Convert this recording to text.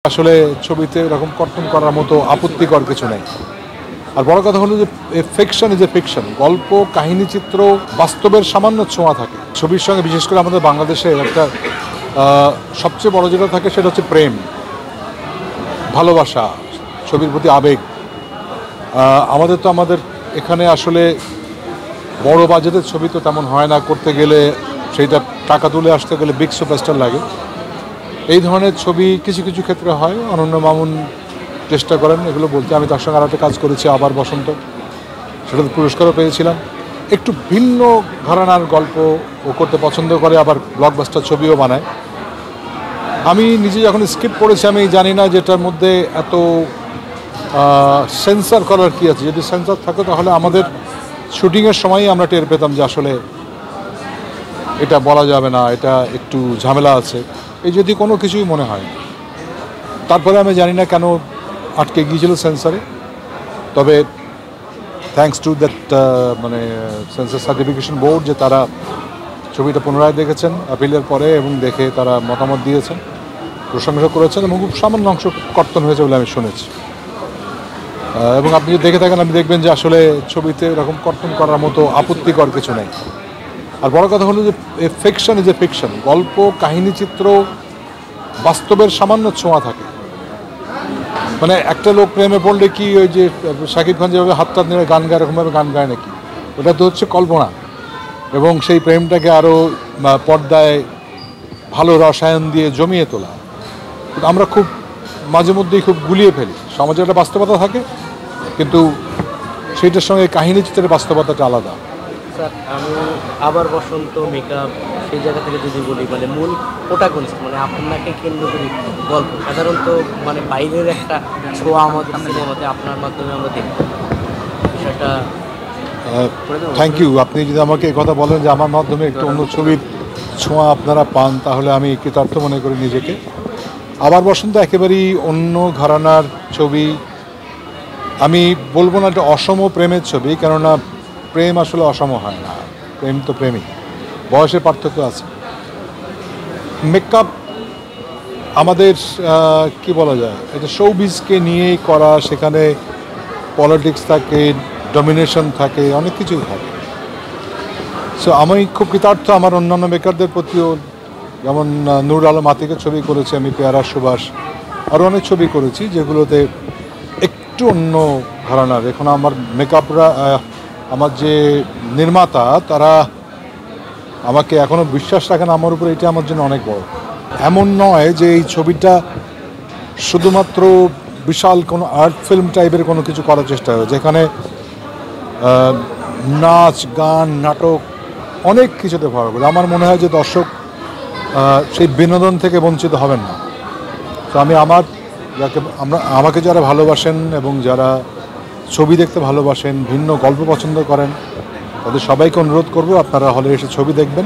আসলে ছবিতে এরকম কর্তন করার মতো আপত্তিকর কিছু নেই। আর বড় কথা হলো যে ফিকশন ইজ এ ফিকশন। গল্প, কাহিনী, চিত্র বাস্তবের সামান্য ছোঁয়া থাকে ছবির সঙ্গে। বিশেষ করে আমাদের বাংলাদেশে একটা সবচেয়ে বড় যেটা থাকে সেটা হচ্ছে প্রেম, ভালোবাসা, ছবির প্রতি আবেগ। আমাদের এখানে আসলে বড় বাজেটের ছবি তো তেমন হয় না, করতে গেলে সেইটা টাকা তুলে আসতে গেলে বিগ সুপারস্টার লাগে। এই ধরনের ছবি কিছু কিছু ক্ষেত্রে হয়। অনন্য মামুন চেষ্টা করেন এগুলো বলতে। আমি তার সঙ্গে আরও একটা কাজ করেছি, আবার বসন্ত, সেটাতে পুরস্কারও পেয়েছিলাম। একটু ভিন্ন ঘরানার গল্প ও করতে পছন্দ করে, আবার ব্লকবাস্টার ছবিও বানায়। আমি নিজে যখন স্ক্রিপ্ট পড়েছি আমি জানি না যেটার মধ্যে এত সেন্সার করার কী আছে। যদি সেন্সার থাকতো তাহলে আমাদের শুটিংয়ের সময়ই আমরা টের পেতাম যে আসলে এটা বলা যাবে না, এটা একটু ঝামেলা আছে, এই যদি কোনো কিছুই মনে হয়। তারপরে আমি জানি না কেন আটকে গিয়েছিল সেন্সারে। তবে থ্যাঙ্কস টু দ্যাট মানে সেন্সার সার্টিফিকেশন বোর্ড, যে তারা ছবিটা পুনরায় দেখেছেন আপিলের পরে এবং দেখে তারা মতামত দিয়েছেন, প্রশংসা করেছেন এবং খুব সামান্য অংশ কর্তন হয়েছে বলে আমি শুনেছি। এবং আপনি যদি দেখে থাকেন আপনি দেখবেন যে আসলে ছবিতে এরকম কর্তন করার মতো আপত্তিকর কিছু নেই। আর বড় কথা হলো যে ফিকশন ইজ এ ফিকশন। গল্প, কাহিনী, চিত্র বাস্তবের সামান্য ছোঁয়া থাকে। মানে একটা লোক প্রেমে পড়লে কি ওই যে শাকিব খান যেভাবে হাতটা নিয়ে গান গায় এরকমভাবে গান গায় নাকি? ওটা তো হচ্ছে কল্পনা, এবং সেই প্রেমটাকে আরও পর্দায় ভালো রসায়ন দিয়ে জমিয়ে তোলা। আমরা খুব মাঝে মধ্যেই খুব গুলিয়ে ফেলি। সমাজে একটা বাস্তবতা থাকে, কিন্তু সেইটার সঙ্গে কাহিনী চিত্রের বাস্তবতাটা আলাদা। স্যার, আমি আবার বসন্ত, মেকআপ, সেই জায়গা থেকে যদি বলি, মানে মূল প্রোটাগনিস্ট মানে আপনাকে কেন্দ্র করে গল্প সাধারণত মানে বাইরের একটা ছোঁয়া আমাদের সিনেমাতে আপনার মাধ্যমে আমরা দেখব বিষয়টা। Thank you. আপনি যদি আমাকে এই কথা বলেন যে আমার মাধ্যমে একটু অন্য ছবির ছোঁয়া আপনারা পান, তাহলে আমি কৃতার্থ মনে করি নিজেকে। আবার বসন্ত একেবারেই অন্য ঘরানার ছবি। আমি বলবো না এটা অসম প্রেমের ছবি, কেননা প্রেম আসলে অসম হয় না। প্রেম তো প্রেমই, বয়সের পার্থক্য আছে। মেকআপ আমাদের কি বলা যায়, এটা শোবিজকে নিয়েই করা, সেখানে পলিটিক্স থাকে, ডমিনেশন থাকে, অনেক কিছুই থাকে। সো আমি খুব কৃতার্থ আমার অন্যান্য মেকারদের প্রতিও। যেমন নূর আলম আতিকের ছবি করেছি আমি, পেয়ারা সুভাষ, আরও অনেক ছবি করেছি যেগুলোতে একটু অন্য ঘরানার। এখন আমার মেকআপরা, আমার যে নির্মাতা, তারা আমাকে এখনও বিশ্বাস রাখেন আমার উপরে, এটা আমার জন্য অনেক বড়। এমন নয় যে এই ছবিটা শুধুমাত্র বিশাল কোনো আর্ট ফিল্ম টাইপের কোনো কিছু করার চেষ্টা হয়, যেখানে নাচ, গান, নাটক অনেক কিছুতে ভরা করে। আমার মনে হয় যে দর্শক সেই বিনোদন থেকে বঞ্চিত হবেন না। তো আমি আমাকে যারা ভালোবাসেন এবং যারা ছবি দেখতে ভালোবাসেন, ভিন্ন গল্প পছন্দ করেন, তাদের সবাইকে অনুরোধ করব আপনারা হলে এসে ছবি দেখবেন।